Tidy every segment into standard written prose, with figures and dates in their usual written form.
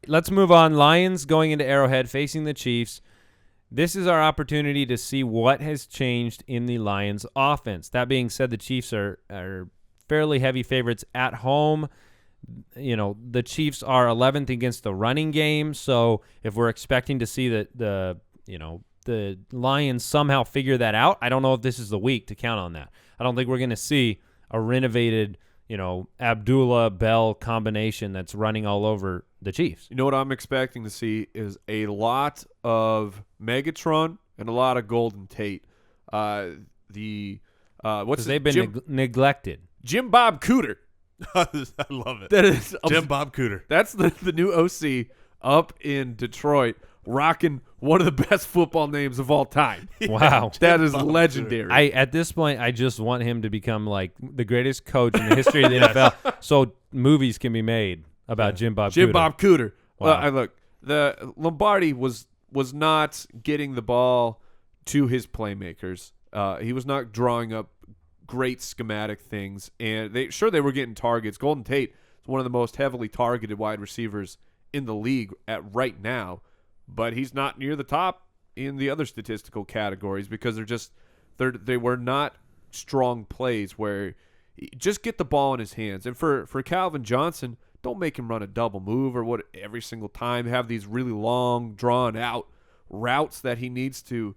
let's move on. Lions going into Arrowhead facing the Chiefs. This is our opportunity to see what has changed in the Lions offense. That being said, the Chiefs are fairly heavy favorites at home. You know, the Chiefs are 11th against the running game, so if we're expecting to see the Lions somehow figure that out, I don't know if this is the week to count on that. I don't think we're going to see a renovated, Abdullah-Bell combination that's running all over the Chiefs. You know what I'm expecting to see is a lot of Megatron and a lot of Golden Tate. What's they've been neglected. Jim Bob Cooter. I love it. That is Jim Bob Cooter. That's the new OC up in Detroit, rocking one of the best football names of all time. Wow. That is legendary. At this point, I just want him to become like the greatest coach in the history of the NFL, so movies can be made about Jim Bob Cooter. Bob Cooter. Wow. Look, the Lombardi was not getting the ball to his playmakers. He was not drawing up great schematic things, and they were getting targets. Golden Tate is one of the most heavily targeted wide receivers in the league at right now, but he's not near the top in the other statistical categories because they were not strong plays where just get the ball in his hands. And for Calvin Johnson, don't make him run a double move or what every single time. Have these really long, drawn out routes that he needs to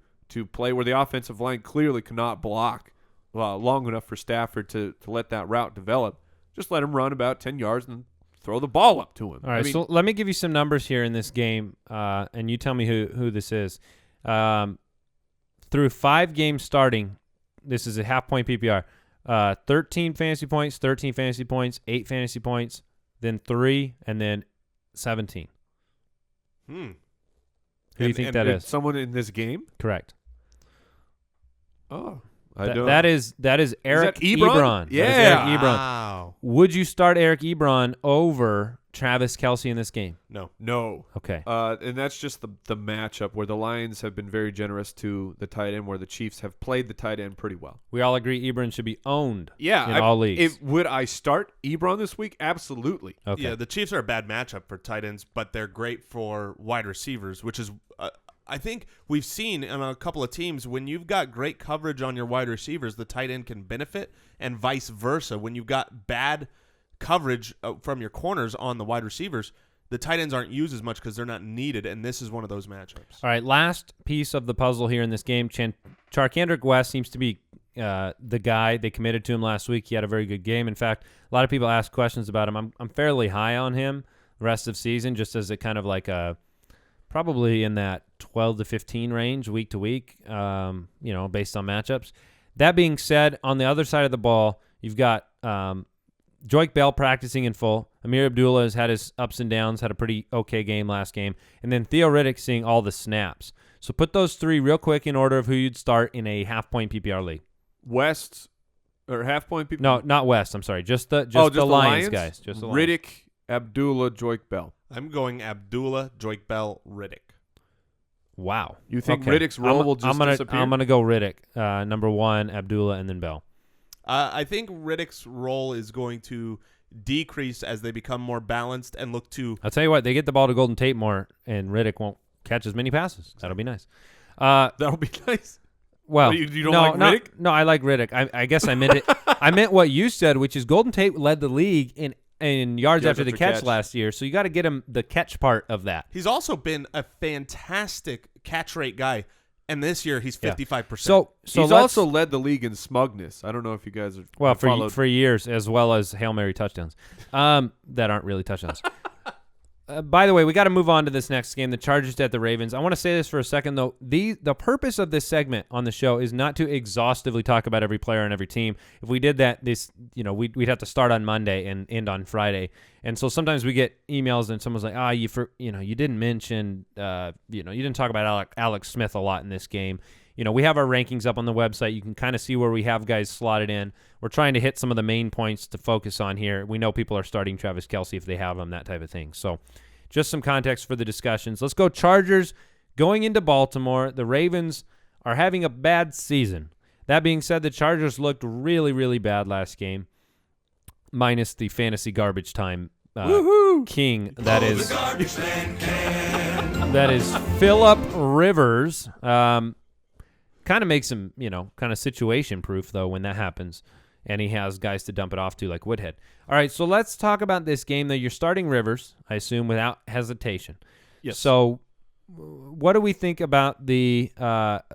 play where the offensive line clearly cannot block long enough for Stafford to let that route develop. Just let him run about 10 yards and throw the ball up to him. All right, so let me give you some numbers here in this game, and you tell me who this is. Through 5 games starting, this is a half-point PPR, 13 fantasy points, 13 fantasy points, 8 fantasy points, then 3, and then 17. Who do you think that is? Someone in this game? Correct. Oh. That is Eric Ebron. Yeah. That is Eric Ebron. Wow. Would you start Eric Ebron over Travis Kelce in this game? No. Okay. And that's just the matchup where the Lions have been very generous to the tight end, where the Chiefs have played the tight end pretty well. We all agree Ebron should be owned in all leagues. Would I start Ebron this week? Absolutely. Okay. Yeah, the Chiefs are a bad matchup for tight ends, but they're great for wide receivers, which is I think we've seen in a couple of teams when you've got great coverage on your wide receivers, the tight end can benefit, and vice versa. When you've got bad coverage from your corners on the wide receivers, the tight ends aren't used as much because they're not needed, and this is one of those matchups. All right, last piece of the puzzle here in this game. Charcandrick West seems to be the guy. They committed to him last week. He had a very good game. In fact, a lot of people ask questions about him. I'm fairly high on him the rest of the season, just as a kind of like a probably in that 12 to 15 range week to week, based on matchups. That being said, on the other side of the ball, you've got Joique Bell practicing in full. Amir Abdullah has had his ups and downs, had a pretty okay game last game. And then Theo Riddick seeing all the snaps. So put those 3 real quick in order of who you'd start in a half-point PPR league. West or half-point PPR? No, not West. I'm sorry. Just the Lions guys. Just the Lions. Riddick, Abdullah, Joique Bell. I'm going Abdullah, Joique Bell, Riddick. Wow. You think Riddick's role will just disappear? I'm going to go Riddick, number 1, Abdullah, and then Bell. I think Riddick's role is going to decrease as they become more balanced and look to... I'll tell you what, they get the ball to Golden Tate more, and Riddick won't catch as many passes. That'll be nice. That'll be nice. Well, you don't like Riddick? No, I like Riddick. I guess I meant it. I meant what you said, which is Golden Tate led the league in yards after the catch last year, so you got to get him the catch part of that. He's also been a fantastic catch rate guy, and this year he's 55%. So he's also led the league in smugness. I don't know if you guys are for years, as well as Hail Mary touchdowns that aren't really touchdowns. By the way, we got to move on to this next game, the Chargers at the Ravens. I want to say this for a second, though. The purpose of this segment on the show is not to exhaustively talk about every player and every team. If we did that, we'd have to start on Monday and end on Friday. And so sometimes we get emails and someone's like, you didn't mention, you didn't talk about Alex Smith a lot in this game. We have our rankings up on the website. You can kind of see where we have guys slotted in. We're trying to hit some of the main points to focus on here. We know people are starting Travis Kelce if they have him, that type of thing. So just some context for the discussions. Let's go Chargers going into Baltimore. The Ravens are having a bad season. That being said, the Chargers looked really, really bad last game, minus the fantasy garbage time king that is Phillip Rivers. Kind of makes him, kind of situation proof though when that happens, and he has guys to dump it off to like Woodhead. All right, so let's talk about this game though. You're starting Rivers, I assume, without hesitation. Yes. So what do we think about the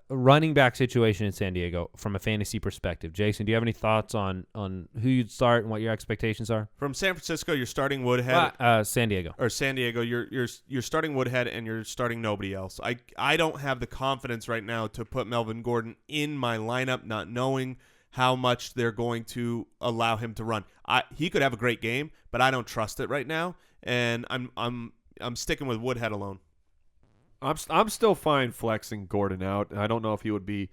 running back situation in San Diego from a fantasy perspective? Jason, do you have any thoughts on who you'd start and what your expectations are? From San Francisco, you're starting Woodhead. San Diego. Or San Diego, you're starting Woodhead and you're starting nobody else. I don't have the confidence right now to put Melvin Gordon in my lineup, not knowing how much they're going to allow him to run. He could have a great game, but I don't trust it right now, and I'm sticking with Woodhead alone. I'm still fine flexing Gordon out. I don't know if he would be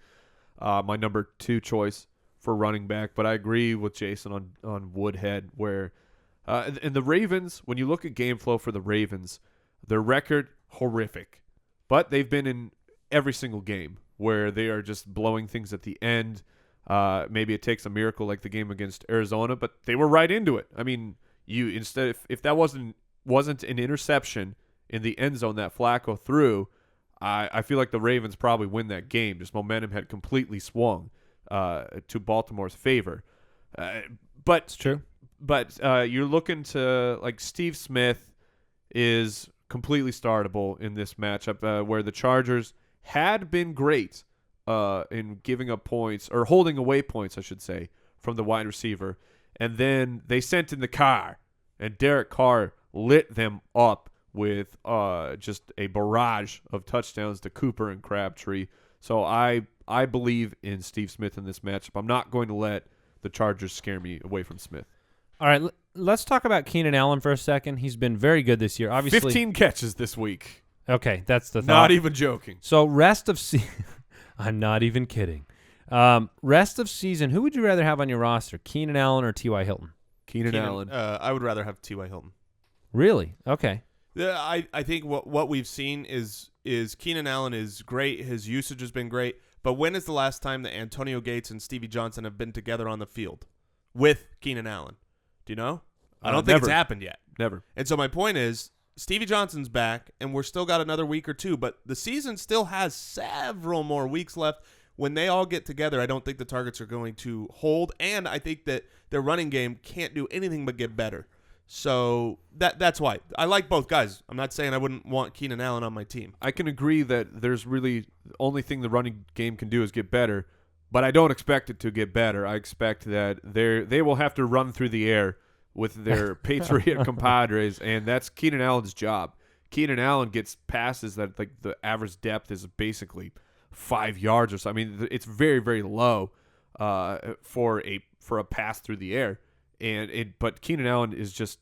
my number 2 choice for running back, but I agree with Jason on Woodhead where and the Ravens, when you look at game flow for the Ravens, their record horrific. But they've been in every single game where they are just blowing things at the end. Maybe it takes a miracle like the game against Arizona, but they were right into it. I mean, if that wasn't an interception in the end zone that Flacco threw, I feel like the Ravens probably win that game. Just momentum had completely swung to Baltimore's favor. But It's true. But you're looking to, like, Steve Smith is completely startable in this matchup where the Chargers had been great in giving up points, or holding away points, I should say, from the wide receiver. And then they sent in the car, and Derek Carr lit them up with just a barrage of touchdowns to Cooper and Crabtree. So I believe in Steve Smith in this matchup. I'm not going to let the Chargers scare me away from Smith. All right, let's talk about Keenan Allen for a second. He's been very good this year. Obviously, 15 catches this week. Okay, that's the thought. Not even joking. So rest of season, I'm not even kidding. Rest of season, who would you rather have on your roster, Keenan Allen or T.Y. Hilton? Keenan Allen. I would rather have T.Y. Hilton. Really? Okay. Yeah, I think what we've seen is Keenan Allen is great. His usage has been great. But when is the last time that Antonio Gates and Stevie Johnson have been together on the field with Keenan Allen? Do you know? I don't think it's happened yet. Never. And so my point is, Stevie Johnson's back, and we're still got another week or two, but the season still has several more weeks left. When they all get together, I don't think the targets are going to hold, and I think that their running game can't do anything but get better. So that's why. I like both guys. I'm not saying I wouldn't want Keenan Allen on my team. I can agree that there's really the only thing the running game can do is get better, but I don't expect it to get better. I expect that they will have to run through the air with their Patriot compadres, and that's Keenan Allen's job. Keenan Allen gets passes that, like, the average depth is basically 5 yards or so. I mean, it's very, very low for a pass through the air. But Keenan Allen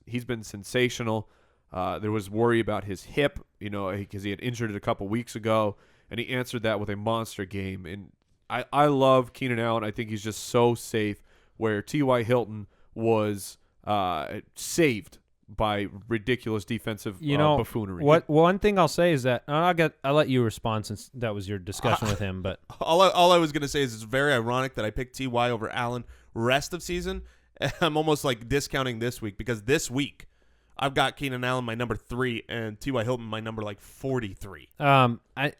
he's been sensational. There was worry about his hip, because he had injured it a couple weeks ago, and he answered that with a monster game. And I love Keenan Allen. I think he's just so safe, where T.Y. Hilton was saved by ridiculous defensive buffoonery. One thing I'll say is that I'll let you respond since that was your discussion with him. But all I was going to say is it's very ironic that I picked T.Y. over Allen rest of season. I'm almost like discounting this week, because this week I've got Keenan Allen my number 3 and T.Y. Hilton my number 43.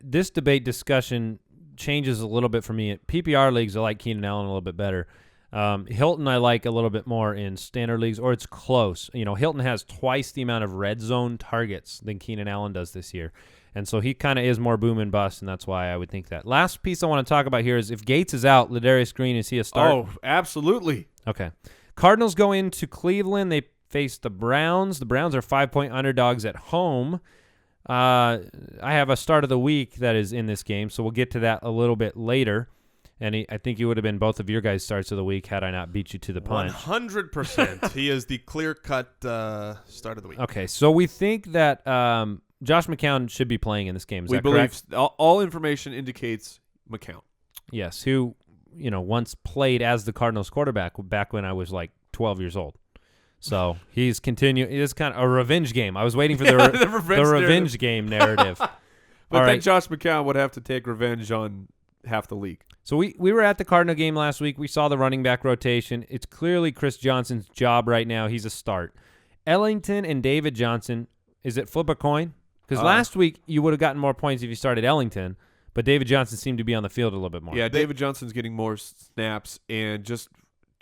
This debate discussion changes a little bit for me. At PPR leagues, I like Keenan Allen a little bit better. Hilton I like a little bit more in standard leagues, or it's close. Hilton has twice the amount of red zone targets than Keenan Allen does this year. And so he kind of is more boom and bust, and that's why I would think that. Last piece I want to talk about here is if Gates is out, Ladarius Green, is he a start? Oh, absolutely. Okay. Cardinals go into Cleveland. They face the Browns. The Browns are 5-point underdogs at home. I have a start of the week that is in this game, so we'll get to that a little bit later. And I think he would have been both of your guys' starts of the week had I not beat you to the punch. 100%. He is the clear-cut start of the week. Okay, so we think that Josh McCown should be playing in this game. Is that correct? We believe all information indicates McCown. Yes, who once played as the Cardinals quarterback back when I was like 12 years old. So he's continuing. It is kind of a revenge game. I was waiting for the revenge game narrative. But then Josh McCown would have to take revenge on half the league. So we were at the Cardinal game last week. We saw the running back rotation. It's clearly Chris Johnson's job right now. He's a start. Ellington and David Johnson, is it flip a coin? Because last week you would have gotten more points if you started Ellington, but David Johnson seemed to be on the field a little bit more. Yeah, David Johnson's getting more snaps and just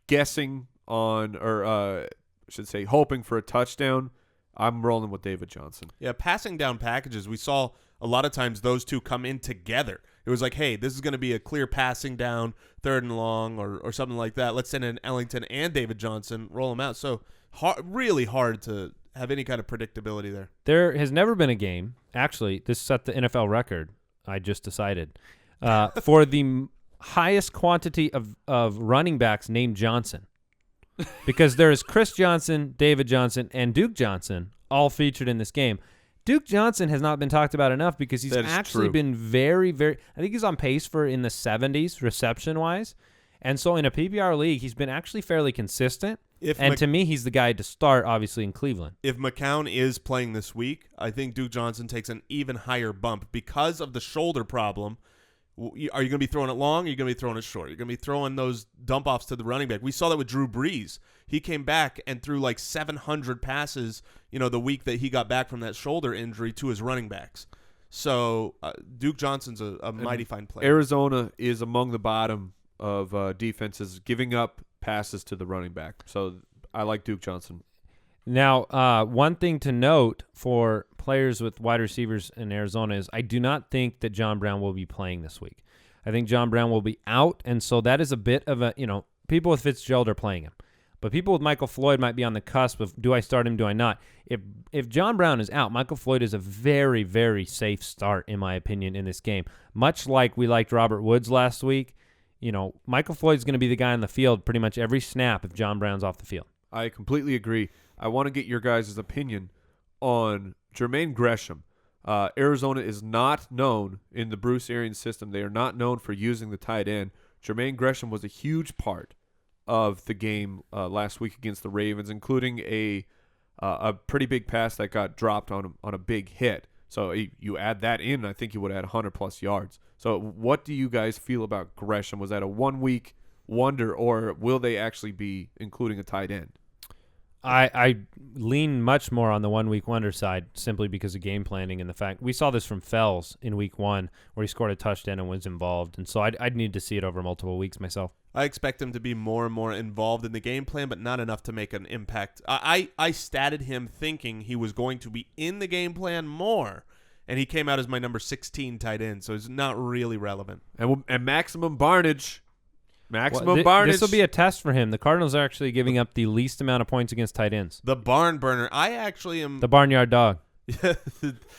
guessing on, or I should say hoping for a touchdown. I'm rolling with David Johnson. Yeah, passing down packages, we saw a lot of times those two come in together. It was like, hey, this is going to be a clear passing down, 3rd and long, or something like that. Let's send in Ellington and David Johnson, roll them out. So really hard to have any kind of predictability there. There has never been a game. Actually, this set the NFL record, I just decided, for the highest quantity of running backs named Johnson. Because there is Chris Johnson, David Johnson, and Duke Johnson all featured in this game. Duke Johnson has not been talked about enough because he's actually been very, very – I think he's on pace for in the 70s reception-wise. And so in a PPR league, he's been actually fairly consistent. To me, he's the guy to start, obviously, in Cleveland. If McCown is playing this week, I think Duke Johnson takes an even higher bump because of the shoulder problem. Are you going to be throwing it long? Or are you going to be throwing it short? You're going to be throwing those dump offs to the running back. We saw that with Drew Brees. He came back and threw like 700 passes, the week that he got back from that shoulder injury to his running backs. So Duke Johnson's a mighty fine player. Arizona is among the bottom of defenses giving up passes to the running back. So I like Duke Johnson. Now, one thing to note for players with wide receivers in Arizona is I do not think that John Brown will be playing this week. I think John Brown will be out, and so that is a bit of a, people with Fitzgerald are playing him. But people with Michael Floyd might be on the cusp of, do I start him, do I not? If John Brown is out, Michael Floyd is a very, very safe start, in my opinion, in this game. Much like we liked Robert Woods last week, Michael Floyd's going to be the guy on the field pretty much every snap if John Brown's off the field. I completely agree. I want to get your guys' opinion on Jermaine Gresham. Arizona is not known in the Bruce Arians system. They are not known for using the tight end. Jermaine Gresham was a huge part of the game last week against the Ravens, including a pretty big pass that got dropped on a big hit. So you add that in, I think you would add 100-plus yards. So what do you guys feel about Gresham? Was that a one-week wonder, or will they actually be including a tight end? I lean much more on the 1 week wonder side simply because of game planning and the fact we saw this from Fells in week 1 where he scored a touchdown and was involved. And so I'd need to see it over multiple weeks myself. I expect him to be more and more involved in the game plan, but not enough to make an impact. I statted him thinking he was going to be in the game plan more, and he came out as my number 16 tight end, so he's not really relevant. And Maximum Barnidge. Barnidge. This will be a test for him. The Cardinals are actually giving up the least amount of points against tight ends. The barn burner. I actually am. The barnyard dog.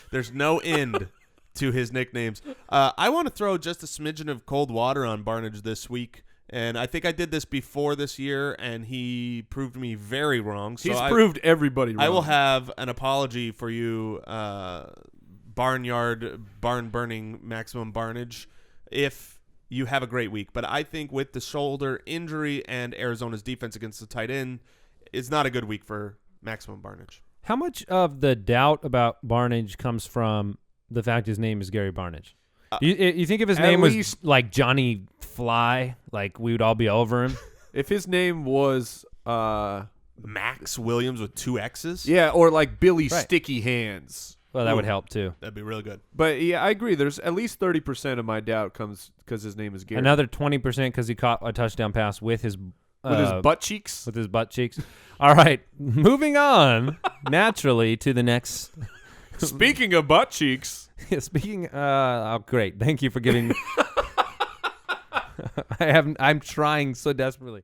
There's no end to his nicknames. I want to throw just a smidgen of cold water on Barnidge this week. And I think I did this before this year, and he proved me very wrong. So He's proved everybody wrong. I will have an apology for you, barn burning Maximum Barnidge, if you have a great week. But I think with the shoulder injury and Arizona's defense against the tight end, it's not a good week for Maximum Barnidge. How much of the doubt about Barnidge comes from the fact his name is Gary Barnidge? You think if his name was like Johnny Fly, like we would all be over him? If his name was Max Williams with 2 X's? Yeah, or like Billy Sticky Hands. Well, that would help too. That'd be really good. But yeah, I agree. There's at least 30% of my doubt comes because his name is Gary. Another 20% because he caught a touchdown pass with his butt cheeks. With his butt cheeks. All right, moving on naturally to the next. Speaking of butt cheeks. Great. Thank you for giving me. I'm trying so desperately.